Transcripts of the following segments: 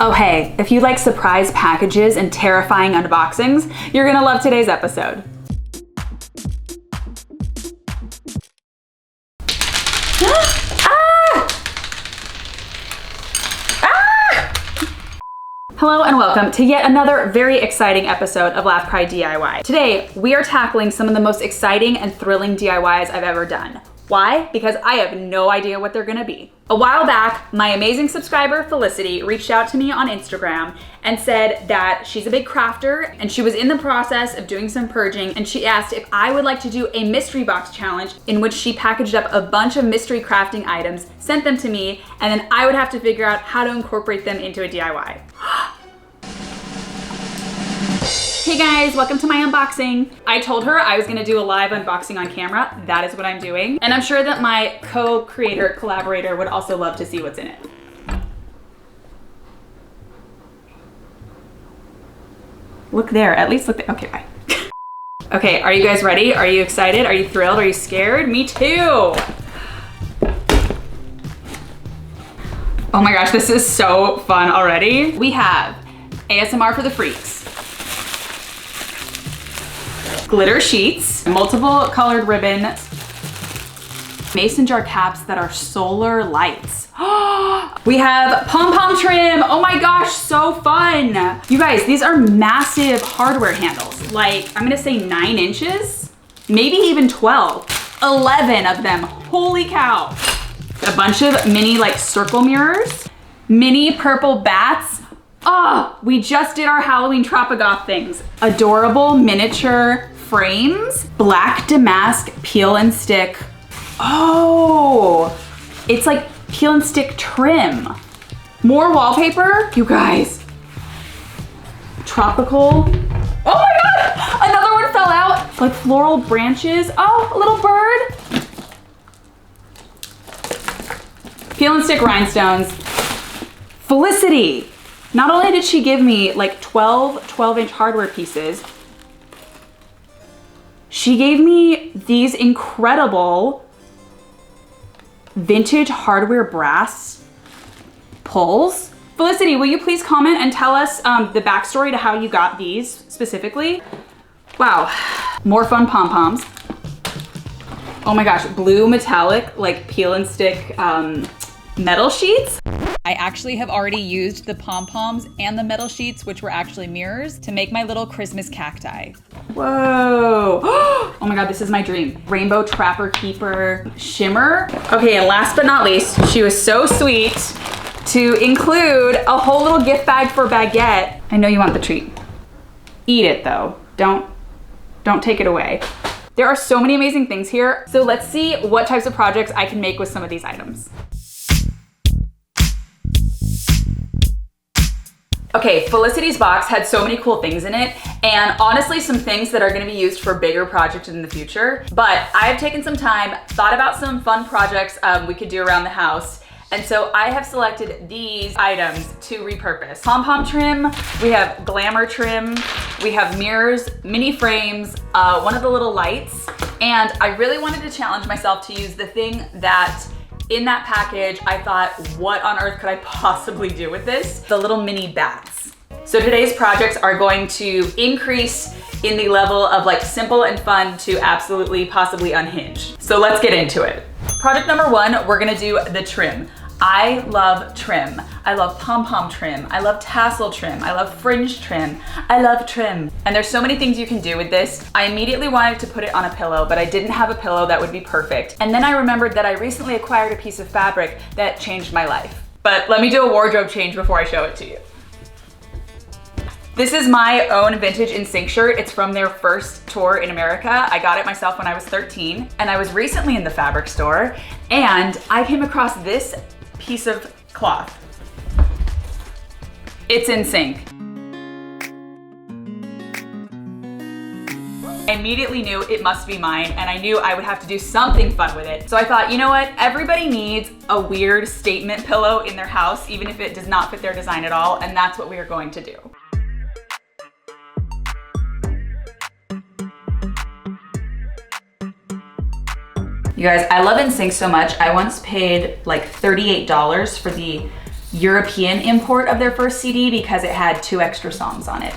Oh hey, if you like surprise packages and terrifying unboxings, you're gonna love today's episode. Hello and welcome to yet another very exciting episode of Laugh Cry DIY. Today, we are tackling some of the most exciting and thrilling DIYs I've ever done. Why? Because I have no idea what they're gonna be. A while back, my amazing subscriber, Felicity, reached out to me on Instagram and said that she's a big crafter and she was in the process of doing some purging, and she asked if I would like to do a mystery box challenge in which she packaged up a bunch of mystery crafting items, sent them to me, and then I would have to figure out how to incorporate them into a DIY. Hey guys, welcome to my unboxing. I told her I was gonna do a live unboxing on camera. That is what I'm doing. And I'm sure that my co-creator, collaborator would also love to see what's in it. Look there, at least look there. Okay, bye. Okay, are you guys ready? Are you excited? Are you thrilled? Are you scared? Me too. Oh my gosh, this is so fun already. We have ASMR for the freaks, glitter sheets, multiple colored ribbon, mason jar caps that are solar lights. We have pom-pom trim. Oh my gosh, so fun. You guys, these are massive hardware handles. Like, I'm gonna say 9 inches, maybe even 12. 11 of them, holy cow. A bunch of mini like circle mirrors, mini purple bats. Oh, we just did our Halloween Tropigoth things. Adorable miniature frames, black damask peel and stick. Oh, it's like peel and stick trim. More wallpaper, you guys. Tropical. Oh my God, another one fell out. Like floral branches. Oh, a little bird. Peel and stick rhinestones. Felicity. Not only did she give me like 12-inch hardware pieces, she gave me these incredible vintage hardware brass pulls. Felicity, will you please comment and tell us the backstory to how you got these specifically? Wow, more fun pom-poms. Oh my gosh, blue metallic, like peel and stick metal sheets. I actually have already used the pom-poms and the metal sheets, which were actually mirrors, to make my little Christmas cacti. Whoa. Oh my God, this is my dream. Rainbow Trapper Keeper shimmer. Okay, and last but not least, she was so sweet to include a whole little gift bag for Baguette. I know you want the treat. Eat it though. Don't take it away. There are so many amazing things here. So let's see what types of projects I can make with some of these items. Okay, Felicity's box had so many cool things in it, and honestly some things that are gonna be used for bigger projects in the future. But I've taken some time, thought about some fun projects we could do around the house, and so I have selected these items to repurpose. Pom-pom trim, we have glamour trim, we have mirrors, mini frames, one of the little lights, and I really wanted to challenge myself to use the thing that in that package, I thought, what on earth could I possibly do with this? The little mini bats. So today's projects are going to increase in the level of like simple and fun to absolutely possibly unhinged. So let's get into it. Project number 1, we're gonna do the trim. I love trim. I love pom-pom trim. I love tassel trim. I love fringe trim. I love trim. And there's so many things you can do with this. I immediately wanted to put it on a pillow, but I didn't have a pillow that would be perfect. And then I remembered that I recently acquired a piece of fabric that changed my life. But let me do a wardrobe change before I show it to you. This is my own vintage NSYNC shirt. It's from their first tour in America. I got it myself when I was 13, and I was recently in the fabric store, and I came across this piece of cloth. It's NSYNC. I immediately knew it must be mine, and I knew I would have to do something fun with it. So I thought, you know what? Everybody needs a weird statement pillow in their house, even if it does not fit their design at all, and that's what we are going to do. You guys, I love NSYNC so much. I once paid like $38 for the European import of their first CD because it had 2 extra songs on it.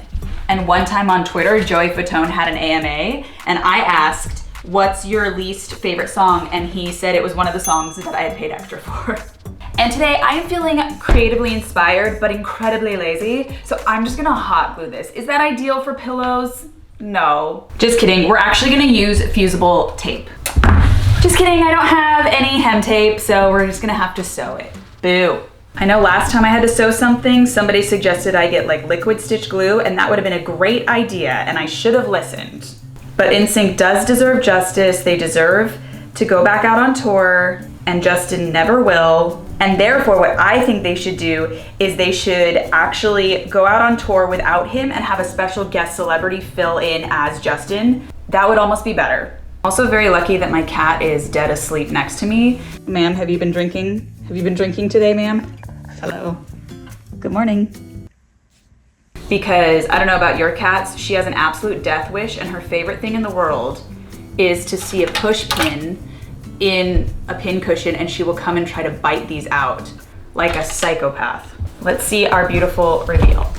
And one time on Twitter, Joey Fatone had an AMA, and I asked, what's your least favorite song? And he said it was one of the songs that I had paid extra for. And today I am feeling creatively inspired, but incredibly lazy. So I'm just gonna hot glue this. Is that ideal for pillows? No. Just kidding, we're actually gonna use fusible tape. Just kidding, I don't have any hem tape, so we're just gonna have to sew it. Boo. I know last time I had to sew something, somebody suggested I get like liquid stitch glue, and that would have been a great idea, and I should have listened. But NSYNC does deserve justice. They deserve to go back out on tour, and Justin never will. And therefore, what I think they should do is they should actually go out on tour without him and have a special guest celebrity fill in as Justin. That would almost be better. Also very lucky that my cat is dead asleep next to me. Ma'am, have you been drinking? Have you been drinking today, ma'am? Hello. Good morning. Because I don't know about your cats, she has an absolute death wish, and her favorite thing in the world is to see a push pin in a pin cushion, and she will come and try to bite these out like a psychopath. Let's see our beautiful reveal.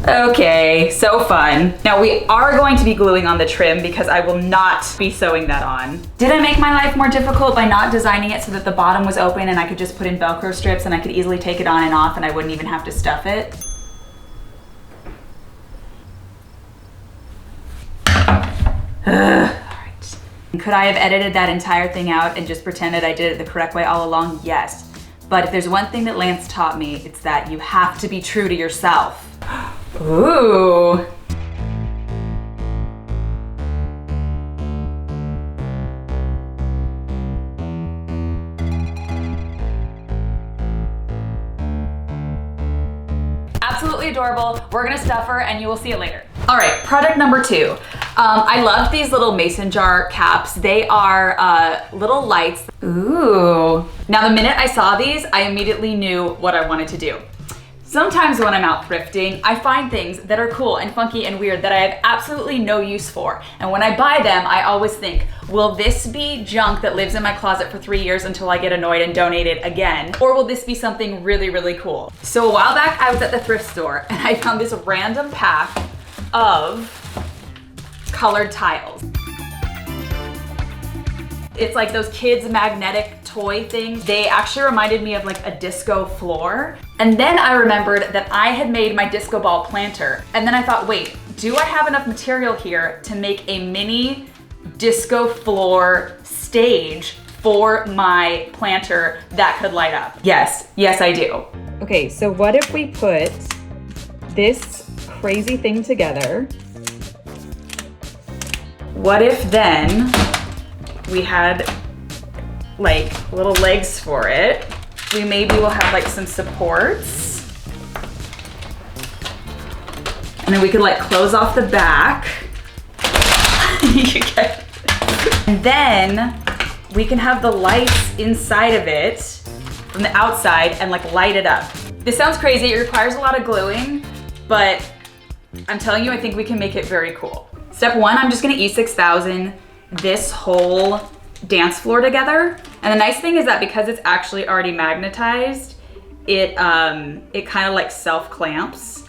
Okay, so fun. Now we are going to be gluing on the trim because I will not be sewing that on. Did I make my life more difficult by not designing it so that the bottom was open and I could just put in Velcro strips and I could easily take it on and off and I wouldn't even have to stuff it? Alright. Could I have edited that entire thing out and just pretended I did it the correct way all along? Yes. But if there's one thing that Lance taught me, it's that you have to be true to yourself. Ooh. Absolutely adorable. We're gonna stuff her and you will see it later. All right, project number 2. I love these little mason jar caps. They are little lights. Ooh. Now the minute I saw these, I immediately knew what I wanted to do. Sometimes when I'm out thrifting, I find things that are cool and funky and weird that I have absolutely no use for. And when I buy them, I always think, will this be junk that lives in my closet for 3 years until I get annoyed and donate it again? Or will this be something really, really cool? So a while back, I was at the thrift store and I found this random pack of colored tiles. It's like those kids' magnetic toy things. They actually reminded me of like a disco floor. And then I remembered that I had made my disco ball planter. And then I thought, wait, do I have enough material here to make a mini disco floor stage for my planter that could light up? Yes, yes I do. Okay, so what if we put this crazy thing together? What if then we had like little legs for it? We maybe will have like some supports. And then we could like close off the back. You get it. And then we can have the lights inside of it from the outside and like light it up. This sounds crazy, it requires a lot of gluing, but I'm telling you, I think we can make it very cool. Step 1, I'm just gonna E6000 this whole dance floor together. And the nice thing is that because it's actually already magnetized, it kind of like self clamps.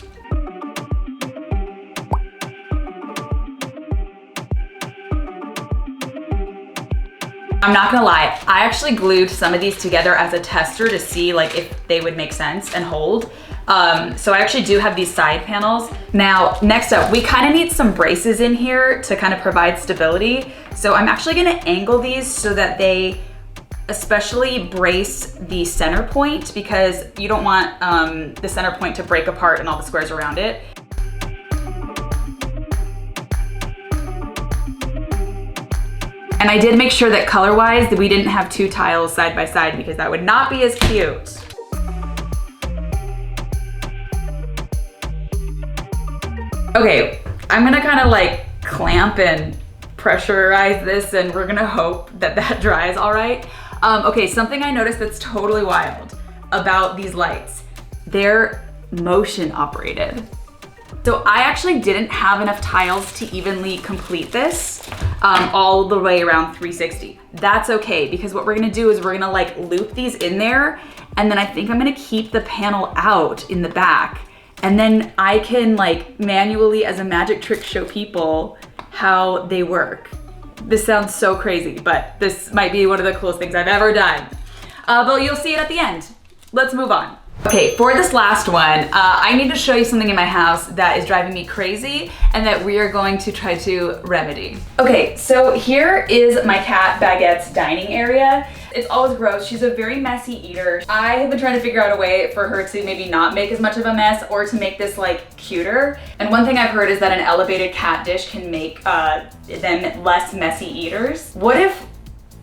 I'm not gonna lie, I actually glued some of these together as a tester to see like if they would make sense and hold. So I actually do have these side panels. Now, next up, we kind of need some braces in here to kind of provide stability. So I'm actually gonna angle these so that they especially brace the center point, because you don't want the center point to break apart and all the squares around it. And I did make sure that color-wise that we didn't have 2 tiles side by side because that would not be as cute. Okay, I'm gonna kind of like clamp and pressurize this and we're gonna hope that that dries all right. Okay, something I noticed that's totally wild about these lights. They're motion operated. So I actually didn't have enough tiles to evenly complete this all the way around 360. That's okay, because what we're gonna do is we're gonna like loop these in there And then I think I'm gonna keep the panel out in the back. And then I can like manually as a magic trick show people how they work. This sounds so crazy, but this might be one of the coolest things I've ever done. But you'll see it at the end. Let's move on. Okay, for this last one, I need to show you something in my house that is driving me crazy and that we are going to try to remedy. Okay, so here is my cat Baguette's dining area. It's always gross. She's a very messy eater. I have been trying to figure out a way for her to maybe not make as much of a mess or to make this like cuter. And one thing I've heard is that an elevated cat dish can make them less messy eaters. What if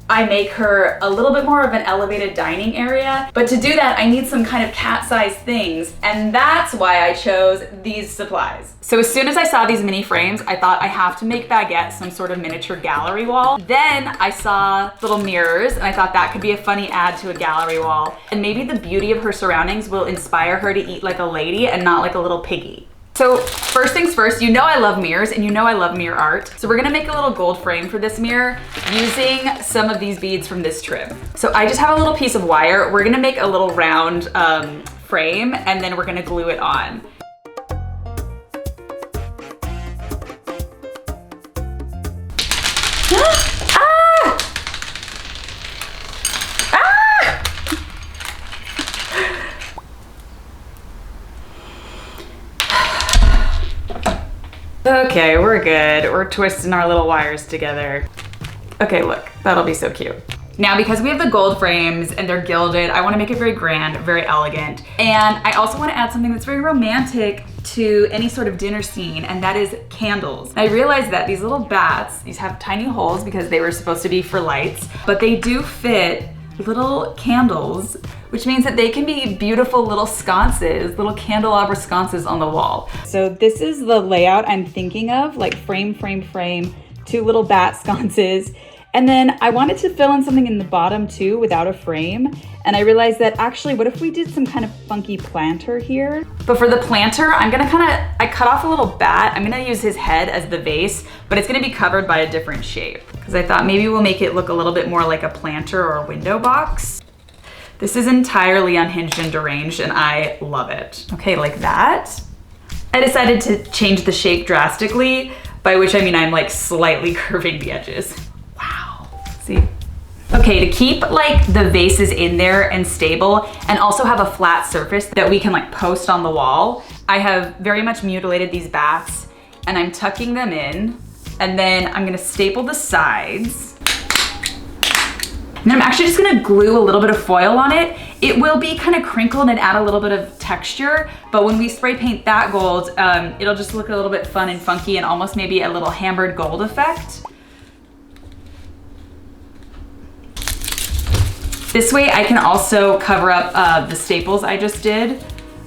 I make her a little bit more of an elevated dining area? But to do that, I need some kind of cat-sized things, and that's why I chose these supplies. So as soon as I saw these mini frames, I thought I have to make Baguette some sort of miniature gallery wall. Then I saw little mirrors, and I thought that could be a funny add to a gallery wall. And maybe the beauty of her surroundings will inspire her to eat like a lady and not like a little piggy. So first things first, you know I love mirrors and you know I love mirror art. So we're gonna make a little gold frame for this mirror using some of these beads from this trim. So I just have a little piece of wire. We're gonna make a little round frame and then we're gonna glue it on. Okay, we're good. We're twisting our little wires together. Okay, look, that'll be so cute. Now, because we have the gold frames and they're gilded, I wanna make it very grand, very elegant. And I also wanna add something that's very romantic to any sort of dinner scene, and that is candles. And I realized that these little bats, these have tiny holes because they were supposed to be for lights, but they do fit little candles, which means that they can be beautiful little sconces, little candelabra sconces on the wall. So this is the layout I'm thinking of, like frame, frame, frame, two little bat sconces. And then I wanted to fill in something in the bottom too without a frame. And I realized that actually, what if we did some kind of funky planter here? But for the planter, I'm gonna I cut off a little bat. I'm gonna use his head as the vase, but it's gonna be covered by a different shape. Because I thought maybe we'll make it look a little bit more like a planter or a window box. This is entirely unhinged and deranged and I love it. Okay, like that. I decided to change the shape drastically, by which I mean I'm like slightly curving the edges. Wow, see? Okay, to keep like the vases in there and stable and also have a flat surface that we can like post on the wall, I have very much mutilated these bats and I'm tucking them in, and then I'm gonna staple the sides. And then I'm actually just gonna glue a little bit of foil on it. It will be kind of crinkled and add a little bit of texture, but when we spray paint that gold, it'll just look a little bit fun and funky and almost maybe a little hammered gold effect. This way I can also cover up the staples I just did,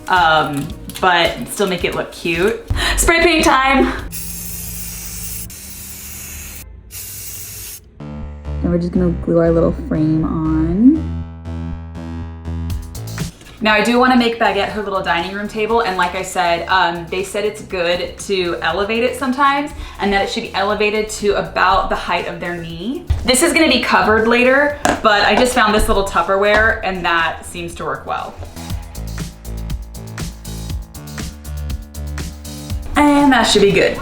but still make it look cute. Spray paint time! And we're just gonna glue our little frame on. Now I do wanna make Baguette her little dining room table, and like I said, they said it's good to elevate it sometimes, and that it should be elevated to about the height of their knee. This is gonna be covered later, but I just found this little Tupperware and that seems to work well. And that should be good.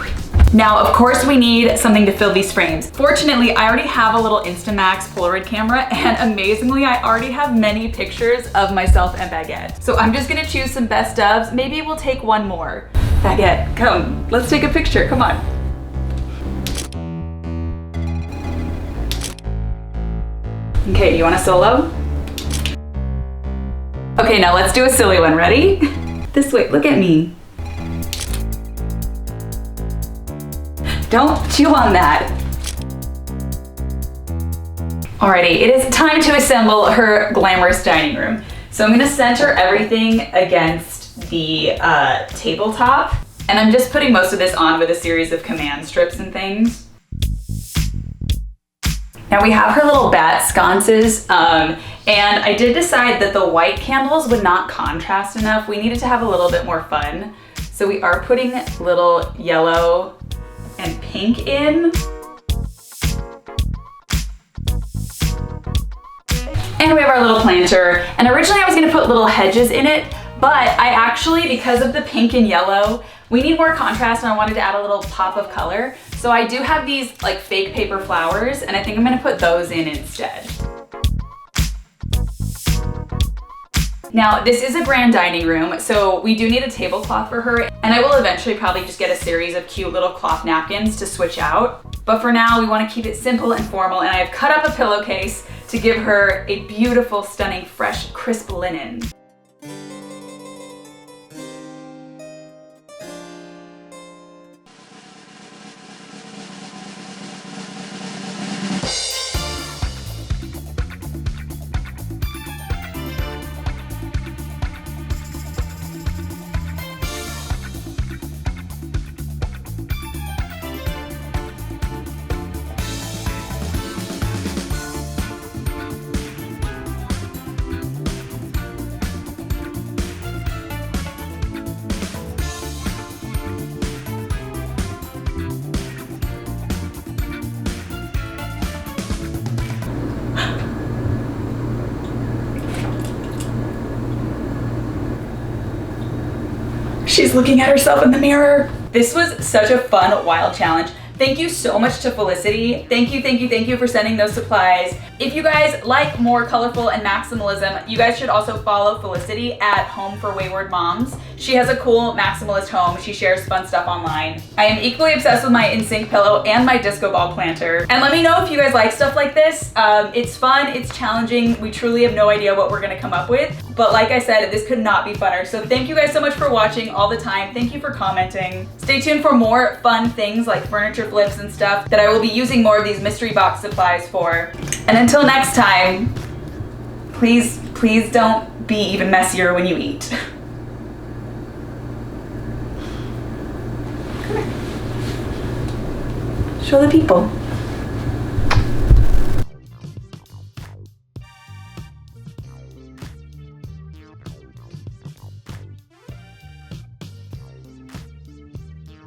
Now, of course, we need something to fill these frames. Fortunately, I already have a little Instamax Polaroid camera, and amazingly, I already have many pictures of myself and Baguette. So I'm just gonna choose some best ofs. Maybe we'll take one more. Baguette, come, let's take a picture, come on. Okay, you want a solo? Okay, now let's do a silly one, ready? This way, look at me. Don't chew on that. Alrighty, it is time to assemble her glamorous dining room. So I'm gonna center everything against the tabletop, and I'm just putting most of this on with a series of command strips and things. Now we have her little bat sconces, and I did decide that the white candles would not contrast enough. We needed to have a little bit more fun. So we are putting little yellow and pink in. And we have our little planter. And originally I was gonna put little hedges in it, but I actually, because of the pink and yellow, we need more contrast and I wanted to add a little pop of color. So I do have these like fake paper flowers and I think I'm gonna put those in instead. Now, this is a grand dining room, so we do need a tablecloth for her, and I will eventually probably just get a series of cute little cloth napkins to switch out. But for now, we want to keep it simple and formal, and I have cut up a pillowcase to give her a beautiful, stunning, fresh, crisp linen. She's looking at herself in the mirror. This was such a fun, wild challenge. Thank you so much to Felicity. Thank you for sending those supplies. If you guys like more colorful and maximalism, you guys should also follow Felicity at Home for Wayward Moms. She has a cool maximalist home. She shares fun stuff online. I am equally obsessed with my NSYNC pillow and my disco ball planter. And let me know if you guys like stuff like this. It's fun, it's challenging. We truly have no idea what we're gonna come up with. But like I said, this could not be funner. So thank you guys so much for watching all the time. Thank you for commenting. Stay tuned for more fun things like furniture flips and stuff that I will be using more of these mystery box supplies for. And until next time, please don't be even messier when you eat. Come here. Show the people.